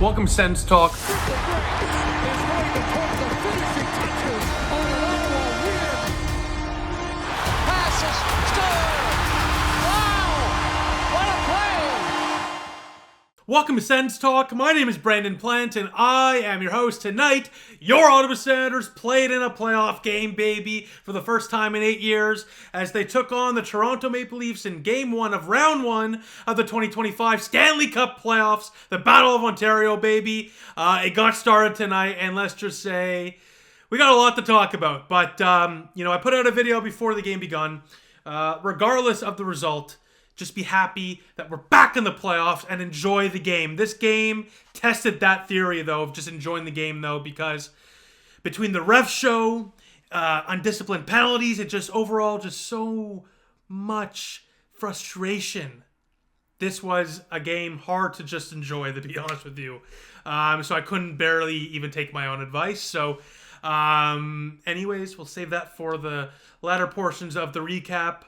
Welcome to SENS Talk. Welcome to SENS Talk. My name is Brandon Plant, and I am your host tonight. Your Ottawa Senators played in a playoff game, baby, for the first time in 8 years, as they took on the Toronto Maple Leafs in Game 1 of Round 1 of the 2025 Stanley Cup Playoffs, the Battle of Ontario, baby. It got started tonight, and let's just say we got a lot to talk about. But, I put out a video before the game begun. Regardless of the result, just be happy that we're back in the playoffs and enjoy the game. This game tested that theory, though, of just enjoying the game, though, because between the ref show, undisciplined penalties, it just overall just so much frustration. This was a game hard to just enjoy, to be honest with you. So I couldn't barely even take my own advice. So anyways, we'll save that for the latter portions of the recap.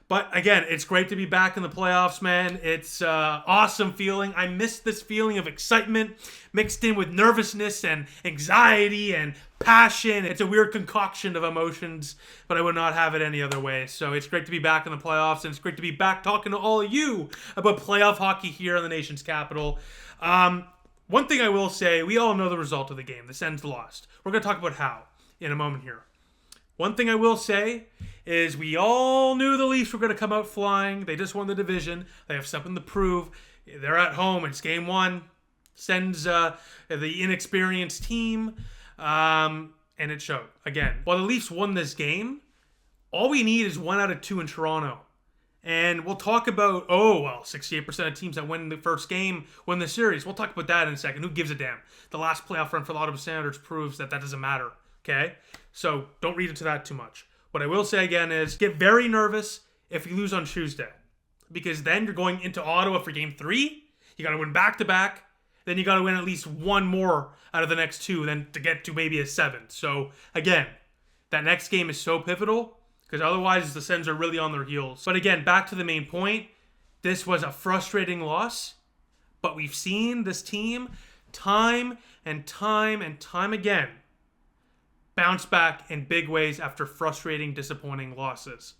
But again, it's great to be back in the playoffs, man. It's awesome feeling. I miss this feeling of excitement mixed in with nervousness and anxiety and passion. It's a weird concoction of emotions, but I would not have it any other way. So it's great to be back in the playoffs, and it's great to be back talking to all of you about playoff hockey here in the nation's capital. One thing I will say, we all know the result of the game. The Sens lost. We're going to talk about how in a moment here. One thing I will say is we all knew the Leafs were going to come out flying. They just won the division. They have something to prove. They're at home. It's Game 1. Sends the inexperienced team, and it showed. Again, while the Leafs won this game, all we need is 1 out of 2 in Toronto. And we'll talk about, 68% of teams that win the first game win the series. We'll talk about that in a second. Who gives a damn? The last playoff run for the Ottawa Senators proves that doesn't matter. Okay? So don't read into that too much. What I will say again is get very nervous if you lose on Tuesday, because then you're going into Ottawa for Game 3. You got to win back-to-back. Then you got to win at least one more out of the next 2 then to get to maybe a 7. So again, that next game is so pivotal because otherwise the Sens are really on their heels. But again, back to the main point. This was a frustrating loss, but we've seen this team time and time and time again bounce back in big ways after frustrating, disappointing losses.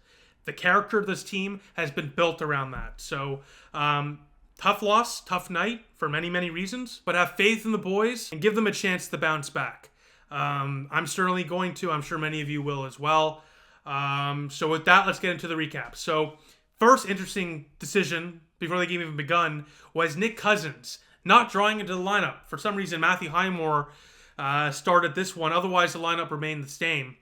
The character of this team has been built around that. So, tough loss, tough night for many, many reasons, but have faith in the boys and give them a chance to bounce back. I'm certainly going to. I'm sure many of you will as well. So with that, let's get into the recap. So, first interesting decision before the game even begun was Nick Cousins not drawing into the lineup. For some reason, Matthew Highmore started this one. Otherwise, the lineup remained the same.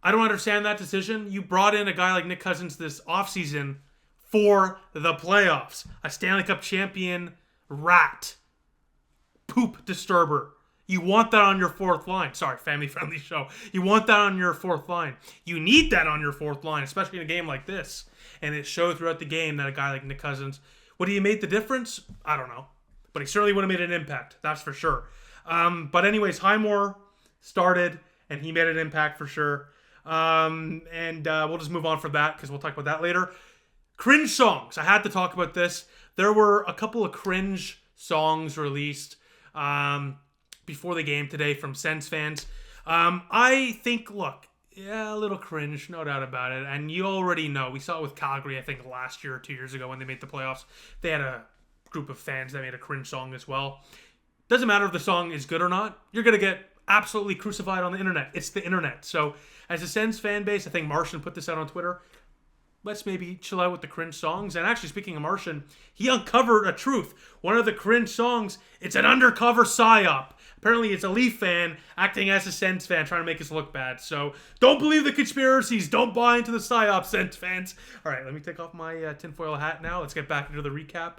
I don't understand that decision. You brought in a guy like Nick Cousins this offseason for the playoffs. A Stanley Cup champion rat. Poop disturber. You want that on your fourth line. Sorry, family-friendly show. You want that on your fourth line. You need that on your fourth line, especially in a game like this. And it showed throughout the game that a guy like Nick Cousins, would he have made the difference? I don't know. But he certainly would have made an impact. That's for sure. But anyways, Highmore started, and he made an impact for sure. We'll just move on from that because we'll talk about that later. Cringe songs. I had to talk about this. There were a couple of cringe songs released before the game today from Sens fans. I think, look, a little cringe, no doubt about it. And you already know. We saw it with Calgary, I think, last year or 2 years ago when they made the playoffs. They had a group of fans that made a cringe song as well. Doesn't matter if the song is good or not. You're going to get absolutely crucified on the internet. It's the internet. So as a Sens fan base, I think Martian put this out on Twitter. Let's maybe chill out with the cringe songs. And actually, speaking of Martian, he uncovered a truth. One of the cringe songs, it's an undercover psyop. Apparently, it's a Leaf fan acting as a Sens fan, trying to make us look bad. So don't believe the conspiracies. Don't buy into the psyop, Sens fans. All right, let me take off my tinfoil hat now. Let's get back into the recap.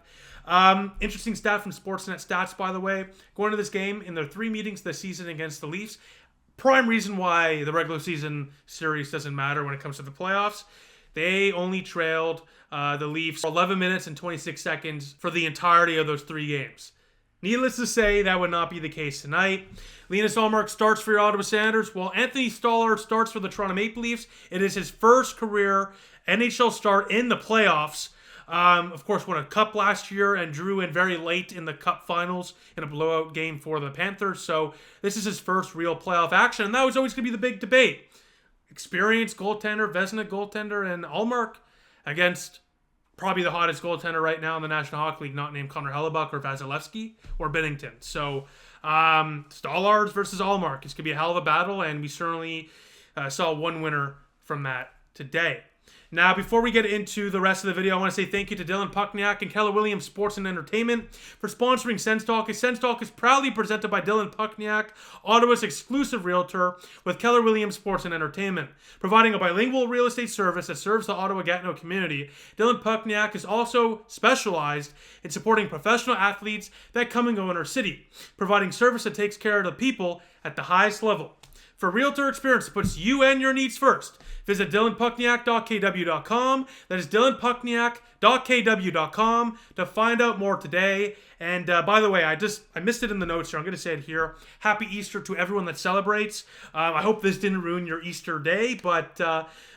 Interesting stat from Sportsnet Stats, by the way. Going to this game, in their 3 meetings this season against the Leafs, prime reason why the regular season series doesn't matter when it comes to the playoffs, they only trailed the Leafs for 11 minutes and 26 seconds for the entirety of those 3 games. Needless to say, that would not be the case tonight. Linus Ullmark starts for your Ottawa Senators, while Anthony Stolar starts for the Toronto Maple Leafs. It is his first career NHL start in the playoffs. Of course, won a cup last year and drew in very late in the cup finals in a blowout game for the Panthers. So this is his first real playoff action, and that was always going to be the big debate. Experienced goaltender, Vezina goaltender, and Allmark against probably the hottest goaltender right now in the National Hockey League, not named Connor Hellebuck or Vasilevsky or Binnington. So Stallars versus Allmark. It's going to be a hell of a battle, and we certainly saw one winner from that today. Now, before we get into the rest of the video, I want to say thank you to Dylan Puckniak and Keller Williams Sports and Entertainment for sponsoring SENS Talk. SENS Talk is proudly presented by Dylan Puckniak, Ottawa's exclusive realtor with Keller Williams Sports and Entertainment. Providing a bilingual real estate service that serves the Ottawa-Gatineau community, Dylan Puckniak is also specialized in supporting professional athletes that come and go in our city, providing service that takes care of the people at the highest level. For realtor experience that puts you and your needs first, visit dylanpuckniak.kw.com. That is dylanpuckniak.kw.com to find out more today. And by the way, I missed it in the notes here. I'm going to say it here. Happy Easter to everyone that celebrates. I hope this didn't ruin your Easter day, but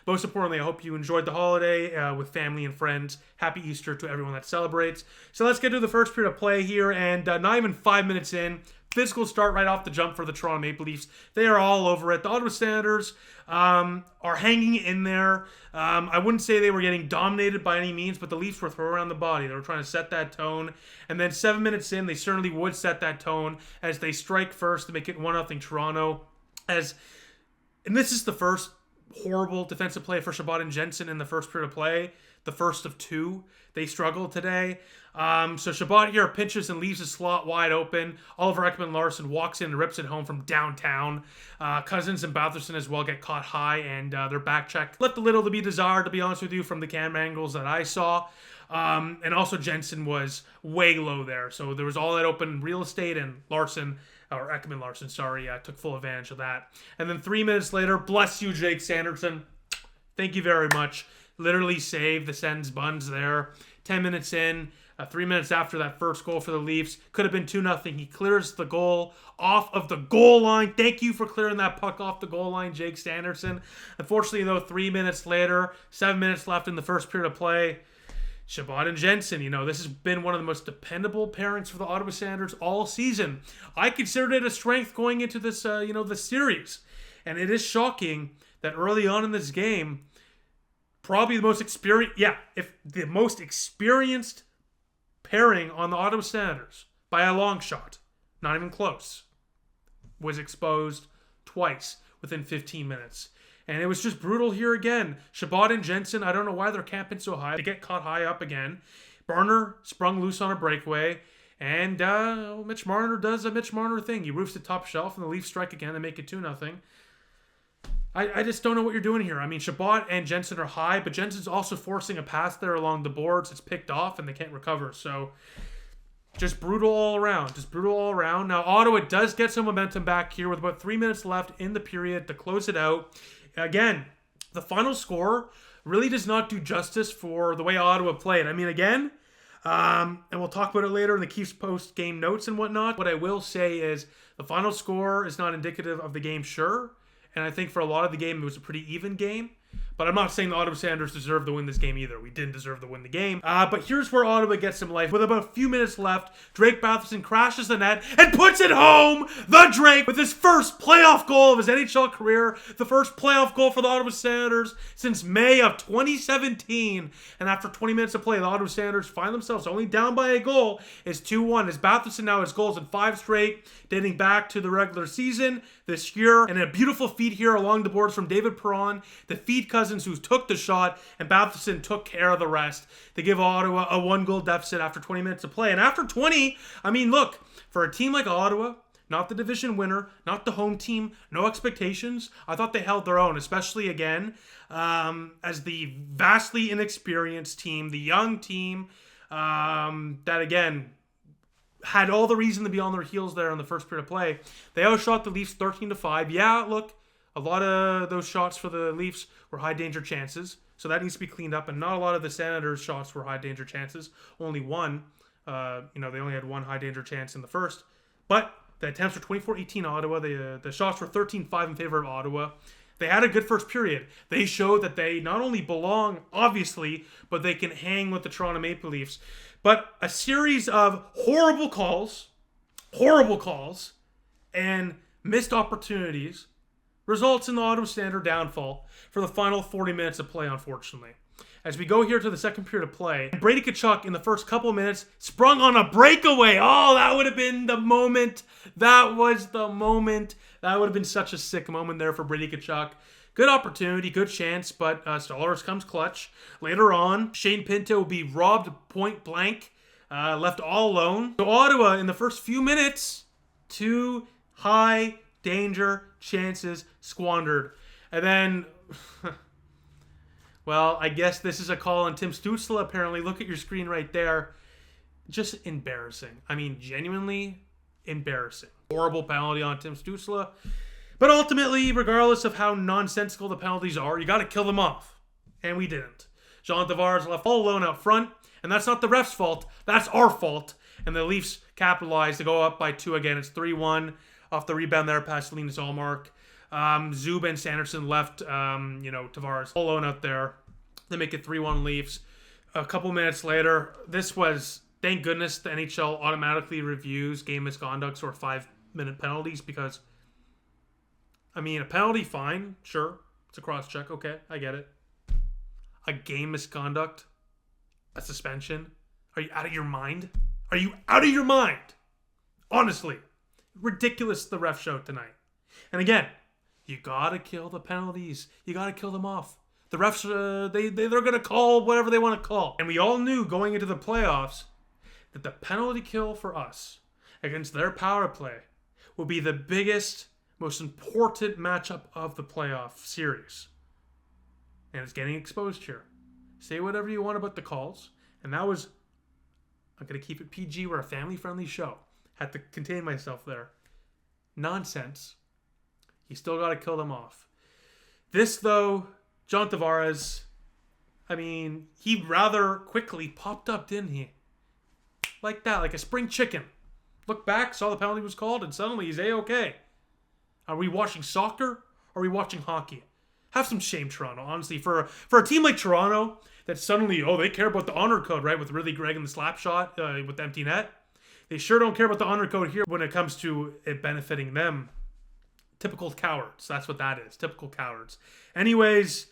most importantly, I hope you enjoyed the holiday with family and friends. Happy Easter to everyone that celebrates. So let's get to the first period of play here, and not even 5 minutes in, physical start right off the jump for the Toronto Maple Leafs. They are all over it. The Ottawa Senators are hanging in there. I wouldn't say they were getting dominated by any means, but the Leafs were throwing around the body. They were trying to set that tone. And then 7 minutes in, they certainly would set that tone as they strike first to make it 1-0 Toronto. And this is the first horrible defensive play for Chabot and Jensen in the first period of play. The first of two. They struggled today. So Chabot here pinches and leaves his slot wide open. Oliver Ekman-Larsson walks in and rips it home from downtown. Cousins and Batherson as well get caught high, and their back check left a little to be desired, to be honest with you, from the cam angles that I saw. And also Jensen was way low there. So there was all that open real estate, and Ekman-Larsson, took full advantage of that. And then 3 minutes later, bless you, Jake Sanderson. Thank you very much. Literally saved the Sens buns there. 10 minutes in, 3 minutes after that first goal for the Leafs. Could have been 2-0. He clears the goal off of the goal line. Thank you for clearing that puck off the goal line, Jake Sanderson. Unfortunately, though, 3 minutes later, 7 minutes left in the first period of play, Chabot and Jensen, this has been one of the most dependable pairings for the Ottawa Senators all season. I considered it a strength going into this, the series. And it is shocking that early on in this game, probably the most experienced pairing on the Ottawa Senators by a long shot, not even close, was exposed twice within 15 minutes. And it was just brutal here again. Chabot and Jensen, I don't know why they're camping so high. They get caught high up again. Barner sprung loose on a breakaway. And Mitch Marner does a Mitch Marner thing. He roofs the top shelf, and the Leafs strike again and make it 2-0. I just don't know what you're doing here. I mean, Chabot and Jensen are high, but Jensen's also forcing a pass there along the boards. It's picked off, and they can't recover. So, just brutal all around. Now, Ottawa does get some momentum back here with about 3 minutes left in the period to close it out. Again, the final score really does not do justice for the way Ottawa played. I mean, again, and we'll talk about it later in the Keefs post-game notes and whatnot. What I will say is the final score is not indicative of the game, sure. And I think for a lot of the game, it was a pretty even game. But I'm not saying the Ottawa Senators deserve to win this game either. We didn't deserve to win the game. But here's where Ottawa gets some life. With about a few minutes left, Drake Batherson crashes the net and puts it home. The Drake with his first playoff goal of his NHL career. The first playoff goal for the Ottawa Senators since May of 2017. And after 20 minutes of play, the Ottawa Senators find themselves only down by a goal. It's 2-1. As Batherson now has goals in 5 straight, dating back to the regular season this year. And a beautiful feed here along the boards from David Perron. The feed Cousins, who took the shot, and Batherson took care of the rest. They give Ottawa a 1-goal deficit after 20 minutes of play. And after 20, I mean, look, for a team like Ottawa, not the division winner, not the home team, no expectations, I thought they held their own, especially again, as the vastly inexperienced team, the young team, that again, had all the reason to be on their heels there in the first period of play. They outshot the Leafs 13-5. Yeah, look, a lot of those shots for the Leafs were high danger chances, so that needs to be cleaned up. And not a lot of the Senators' shots were high danger chances. Only one. They only had one high danger chance in the first. But the attempts were 24-18 Ottawa. The shots were 13-5 in favor of Ottawa. They had a good first period. They showed that they not only belong, obviously, but they can hang with the Toronto Maple Leafs. But a series of horrible calls, and missed opportunities results in the Ottawa Standard downfall for the final 40 minutes of play, unfortunately. As we go here to the second period of play, Brady Tkachuk in the first couple of minutes sprung on a breakaway. Oh, that would have been the moment. That was the moment. That would have been such a sick moment there for Brady Tkachuk. Good opportunity, good chance, but Stallers comes clutch. Later on, Shane Pinto will be robbed point blank, left all alone. So Ottawa, in the first few minutes, 2 high danger chances squandered. And then... well, I guess this is a call on Tim Stützle, apparently. Look at your screen right there. Just embarrassing. I mean, genuinely embarrassing. Horrible penalty on Tim Stützle. But ultimately, regardless of how nonsensical the penalties are, you got to kill them off. And we didn't. John Tavares left all alone out front. And that's not the ref's fault. That's our fault. And the Leafs capitalized to go up by 2 again. It's 3-1 off the rebound there past Linus Ullmark. Zub and Sanderson left, Tavares all alone out there. They make it 3-1 Leafs. A couple minutes later, this was, thank goodness, the NHL automatically reviews game misconducts or 5-minute penalties because, I mean, a penalty, fine, sure. It's a cross-check, okay, I get it. A game misconduct? A suspension? Are you out of your mind? Are you out of your mind? Honestly. Ridiculous the ref showed tonight. And again, you gotta kill the penalties. You gotta kill them off. The refs, they're gonna call whatever they want to call. And we all knew going into the playoffs that the penalty kill for us against their power play will be the biggest, most important matchup of the playoff series. And it's getting exposed here. Say whatever you want about the calls. And that was, I'm gonna keep it PG. We're a family-friendly show. Had to contain myself there. Nonsense. You still got to kill them off. This, though, John Tavares, I mean, he rather quickly popped up, didn't he? Like that, like a spring chicken. Looked back, saw the penalty was called, and suddenly he's A-okay. Are we watching soccer? Or are we watching hockey? Have some shame, Toronto, honestly. For a team like Toronto, that suddenly, they care about the honor code, right? With Ridley Gregg and the slap shot with the empty net. They sure don't care about the honor code here when it comes to it benefiting them. Typical cowards. That's what that is. Typical cowards. Anyways,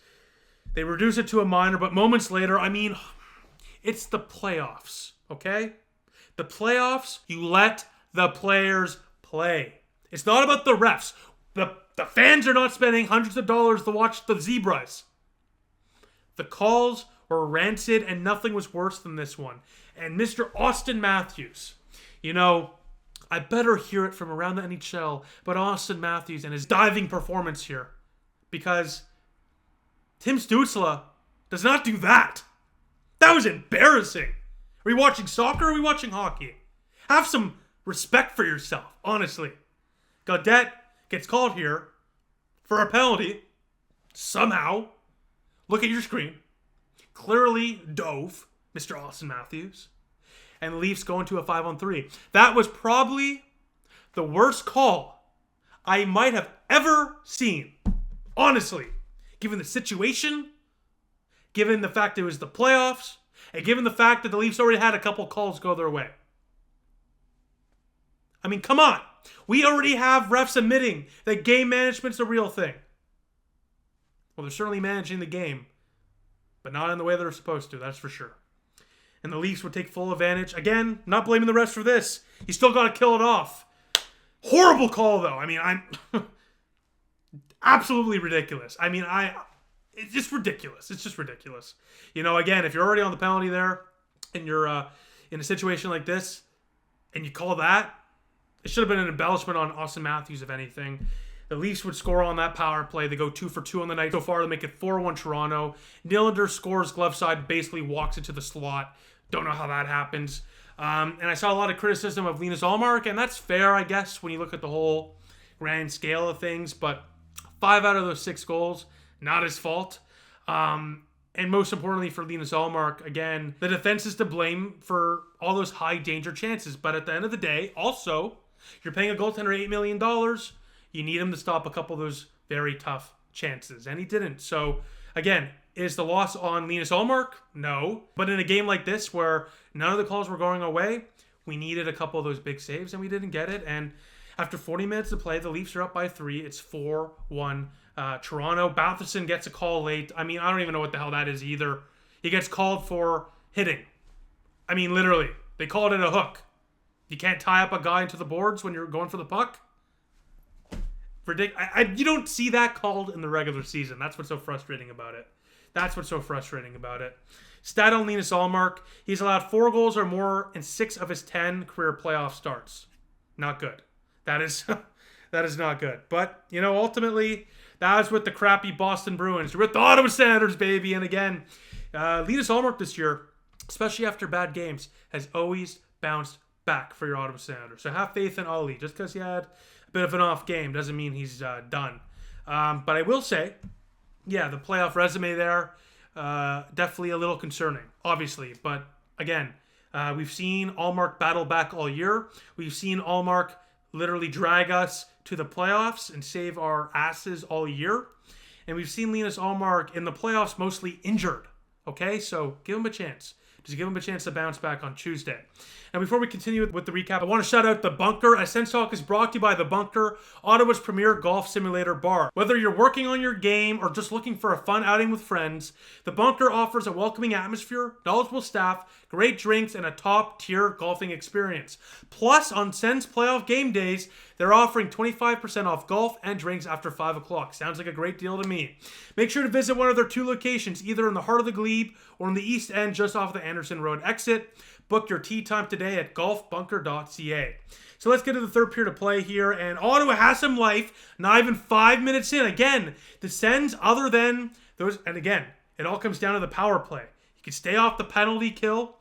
they reduce it to a minor, but moments later, I mean, it's the playoffs, okay? The playoffs, you let the players play. It's not about the refs. The fans are not spending hundreds of dollars to watch the Zebras. The calls were rancid, and nothing was worse than this one. And Mr. Austin Matthews, I better hear it from around the NHL, but Austin Matthews and his diving performance here. Because Tim Stützle does not do that. That was embarrassing. Are we watching soccer or are we watching hockey? Have some respect for yourself, honestly. Gaudette gets called here for a penalty. Somehow. Look at your screen. Clearly dove Mr. Austin Matthews. And the Leafs go into a 5-on-3. That was probably the worst call I might have ever seen. Honestly. Given the situation, given the fact it was the playoffs, and given the fact that the Leafs already had a couple calls go their way. I mean, come on. We already have refs admitting that game management's a real thing. Well, they're certainly managing the game, but not in the way they're supposed to, that's for sure. And the Leafs would take full advantage. Again, not blaming the refs for this. You still got to kill it off. Horrible call, though. I mean, I'm absolutely ridiculous. I mean, it's just ridiculous. It's just ridiculous. Again, if you're already on the penalty there and you're in a situation like this and you call that, it should have been an embellishment on Austin Matthews, if anything. The Leafs would score on that power play. They go 2 for 2 on the night so far to make it 4-1 Toronto. Nylander scores glove side, basically walks into the slot. Don't know how that happens. And I saw a lot of criticism of Linus Ullmark, and that's fair, I guess, when you look at the whole grand scale of things. But 5 out of those 6 goals, not his fault. And most importantly for Linus Ullmark, again, the defense is to blame for all those high danger chances. But at the end of the day, also, you're paying a goaltender $8 million. You need him to stop a couple of those very tough chances, and he didn't. So, again, is the loss on Linus Ullmark? No. But in a game like this where none of the calls were going away, we needed a couple of those big saves, and we didn't get it. And after 40 minutes to play, the Leafs are up by 3. It's 4-1 Toronto. Batherson gets a call late. I mean, I don't even know what the hell that is either. He gets called for hitting. I mean, literally. They called it a hook. You can't tie up a guy into the boards when you're going for the puck? You don't see that called in the regular season. That's what's so frustrating about it. Stat on Linus Ullmark. He's allowed 4 goals or more in 6 of his 10 career playoff starts. Not good. That is not good. But, ultimately, that was with the crappy Boston Bruins. We're with the Ottawa Senators, baby. And again, Linus Ullmark this year, especially after bad games, has always bounced back for your Ottawa Senators. So have faith in Ollie. Just because he had a bit of an off game doesn't mean he's done. But I will say, yeah, the playoff resume there, definitely a little concerning, obviously. But again, we've seen Ullmark battle back all year. We've seen Ullmark literally drag us to the playoffs and save our asses all year. And we've seen Linus Ullmark in the playoffs mostly injured. Okay, so give him a chance. Just give him a chance to bounce back on Tuesday. And before we continue with the recap, I want to shout out The Bunker. SENS Talk is brought to you by The Bunker, Ottawa's premier golf simulator bar. Whether you're working on your game or just looking for a fun outing with friends, The Bunker offers a welcoming atmosphere, knowledgeable staff, great drinks, and a top-tier golfing experience. Plus, on SENS playoff game days, they're offering 25% off golf and drinks after 5 o'clock. Sounds like a great deal to me. Make sure to visit one of their 2 locations, either in the heart of the Glebe or in the East End just off the Anderson Road exit. Book your tee time today at golfbunker.ca. So let's get to the third period of play here. And Ottawa has some life, not even 5 minutes in. Again, the Sens, other than those, and again, it all comes down to the power play. You can stay off the penalty kill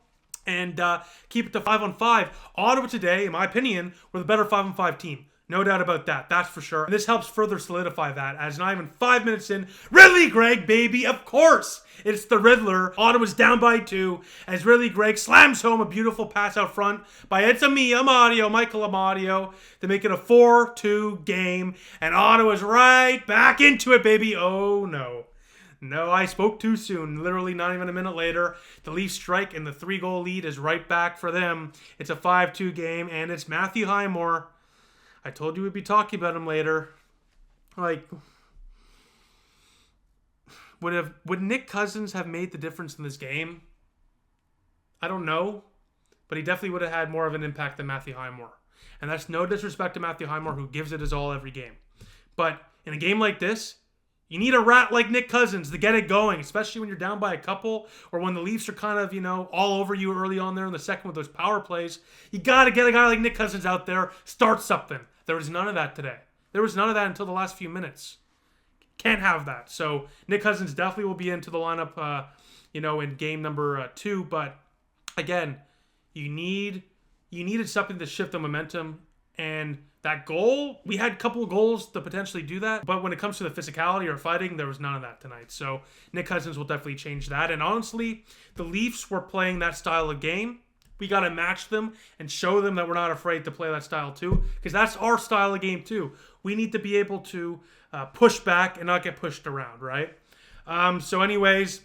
and keep it to 5-on-5. Ottawa today, in my opinion, were the better 5-on-5 team. No doubt about that. That's for sure. And this helps further solidify that, as not even 5 minutes in, Ridley Gregg, baby, of course. It's the Riddler. Ottawa's down by 2 as Ridley Gregg slams home a beautiful pass out front by Michael Amadio to make it a 4-2 game. And Ottawa's right back into it, baby. Oh, no. No, I spoke too soon. Literally not even a minute later, the Leafs strike and the 3-goal lead is right back for them. It's a 5-2 game, and it's Matthew Highmore. I told you we'd be talking about him later. Like, would Nick Cousins have made the difference in this game? I don't know. But he definitely would have had more of an impact than Matthew Highmore. And that's no disrespect to Matthew Highmore, who gives it his all every game. But in a game like this, you need a rat like Nick Cousins to get it going, especially when you're down by a couple or when the Leafs are kind of, all over you early on there in the second with those power plays. You got to get a guy like Nick Cousins out there, start something. There was none of that today. There was none of that until the last few minutes. Can't have that. So Nick Cousins definitely will be into the lineup, in game number 2. But again, you needed something to shift the momentum. And that goal, we had a couple of goals to potentially do that. But when it comes to the physicality or fighting, there was none of that tonight. So Nick Cousins will definitely change that. And honestly, the Leafs were playing that style of game. We got to match them and show them that we're not afraid to play that style too, because that's our style of game too. We need to be able to push back and not get pushed around, right? So anyways,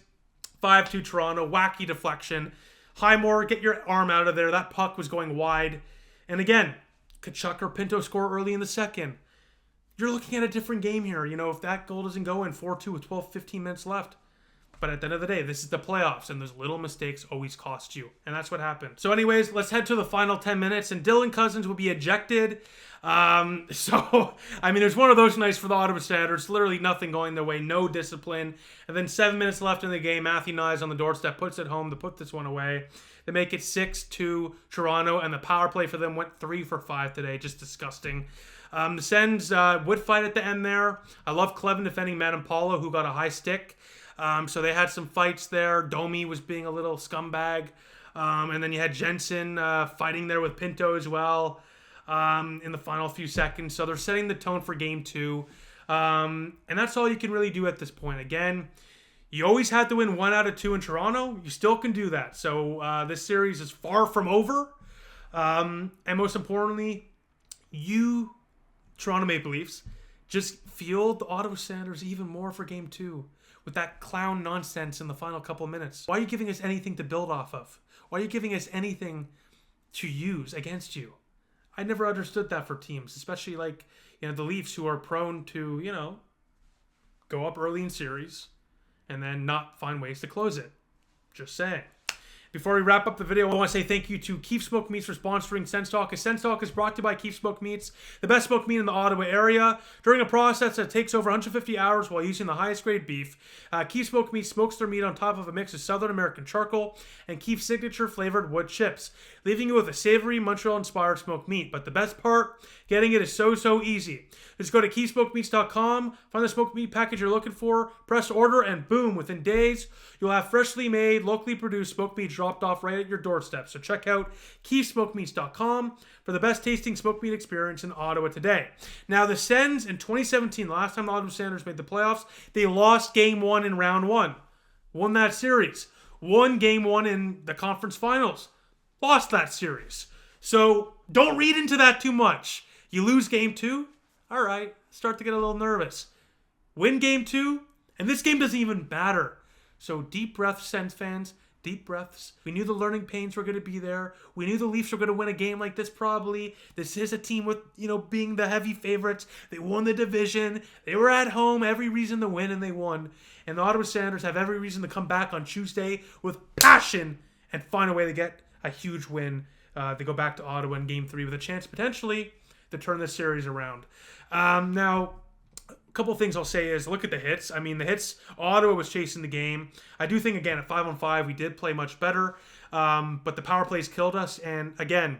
5-2 Toronto, wacky deflection. Highmore, get your arm out of there. That puck was going wide. And again, Tkachuk or Pinto score early in the second. You're looking at a different game here. If that goal doesn't go in 4-2 with 15 minutes left. But at the end of the day, this is the playoffs, and those little mistakes always cost you. And that's what happened. So anyways, let's head to the final 10 minutes, and Dylan Cousins will be ejected. There's one of those nights for the Ottawa Senators. Literally nothing going their way, no discipline. And then 7 minutes left in the game, Matthew Nyes on the doorstep puts it home to put this one away. They make it 6-2 Toronto, and the power play for them went 3 for 5 today. Just disgusting. The Sens would fight at the end there. I love Clevin defending Madam Paulo, who got a high stick. So they had some fights there. Domi was being a little scumbag. And then you had Jensen fighting there with Pinto as well in the final few seconds. So they're setting the tone for game 2. And that's all you can really do at this point. Again, you always had to win 1 out of 2 in Toronto. You still can do that. So this series is far from over. And most importantly, you, Toronto Maple Leafs, just fueled the Ottawa Senators even more for Game 2 with that clown nonsense in the final couple of minutes. Why are you giving us anything to build off of? Why are you giving us anything to use against you? I never understood that for teams, especially like, the Leafs, who are prone to, go up early in series and then not find ways to close it. Just saying. Before we wrap up the video, I want to say thank you to Keef Smoked Meats for sponsoring SENS Talk. SENS Talk is brought to you by Keef Smoked Meats, the best smoked meat in the Ottawa area. During a process that takes over 150 hours while using the highest grade beef, Keef Smoked Meats smokes their meat on top of a mix of Southern American charcoal and Keef's signature flavored wood chips, leaving you with a savory Montreal-inspired smoked meat. But the best part, getting it is so easy. Just go to KeefSmokedMeats.com, find the smoked meat package you're looking for, press order, and boom, within days, you'll have freshly made, locally produced smoked meat dropped off right at your doorstep. So check out KeefSmokedMeats.com for the best tasting smoked meat experience in Ottawa today. Now, the Sens in 2017, last time the Ottawa Senators made the playoffs, they lost Game 1 in Round 1. Won that series. Won Game 1 in the conference finals. Lost that series. So don't read into that too much. You lose Game 2, all right, start to get a little nervous. Win Game 2, and this game doesn't even matter. So deep breaths, Sens fans. Deep breaths. We knew the learning pains were going to be there. We knew the Leafs were going to win a game like this probably. This is a team with, being the heavy favorites. They won the division. They were at home. Every reason to win, and they won. And the Ottawa Senators have every reason to come back on Tuesday with passion and find a way to get a huge win. They go back to Ottawa in Game 3 with a chance potentially to turn this series around. Now, a couple things I'll say is look at the hits. I mean, the hits, Ottawa was chasing the game. I do think, again, at 5-on-5, we did play much better. But the power plays killed us. And, again,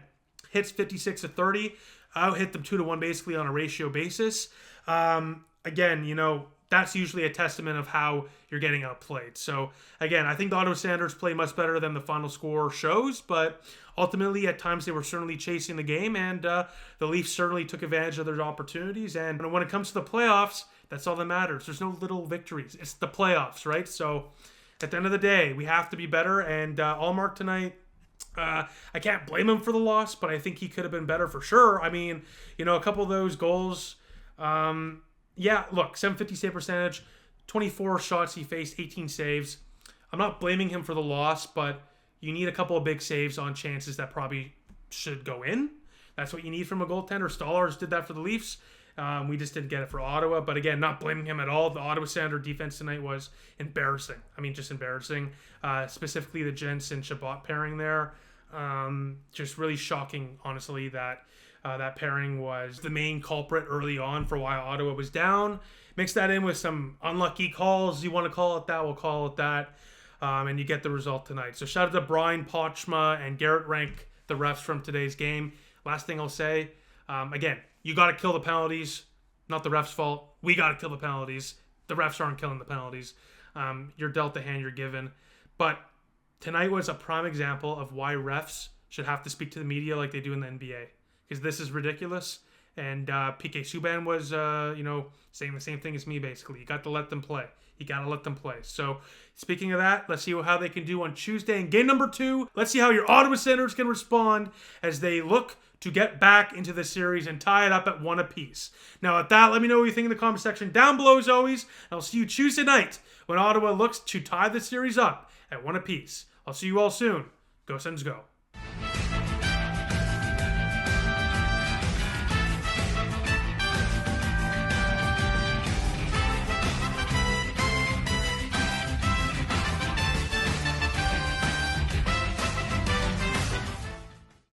hits 56-30. Out hit them 2-1 basically on a ratio basis. Again, that's usually a testament of how you're getting outplayed. So, again, I think the Ottawa Senators played much better than the final score shows, but ultimately, at times, they were certainly chasing the game, and the Leafs certainly took advantage of their opportunities. And when it comes to the playoffs, that's all that matters. There's no little victories. It's the playoffs, right? So, at the end of the day, we have to be better, and Allmark tonight, I can't blame him for the loss, but I think he could have been better for sure. I mean, a couple of those goals... yeah, look, 750 save percentage, 24 shots he faced, 18 saves. I'm not blaming him for the loss, but you need a couple of big saves on chances that probably should go in. That's what you need from a goaltender. Stallers did that for the Leafs. We just didn't get it for Ottawa. But again, not blaming him at all. The Ottawa Senator defense tonight was embarrassing. I mean, just embarrassing. Specifically the Jensen Chabot pairing there. Just really shocking, honestly, that that pairing was the main culprit early on for why Ottawa was down. Mix that in with some unlucky calls, you want to call it that, we'll call it that, and you get the result tonight. So shout out to Brian Pochma and Garrett Rank, the refs from today's game. Last thing I'll say, again, you got to kill the penalties. Not the refs' fault. We got to kill the penalties. The refs aren't killing the penalties. You're dealt the hand you're given. But tonight was a prime example of why refs should have to speak to the media like they do in the NBA. Because this is ridiculous. And PK Subban was, saying the same thing as me, basically. You got to let them play. You got to let them play. So, speaking of that, let's see how they can do on Tuesday in game number 2. Let's see how your Ottawa Senators can respond as they look to get back into the series and tie it up at 1 apiece. Now, at that, let me know what you think in the comment section down below, as always. And I'll see you Tuesday night when Ottawa looks to tie the series up at 1 apiece. I'll see you all soon. Go Sens, go.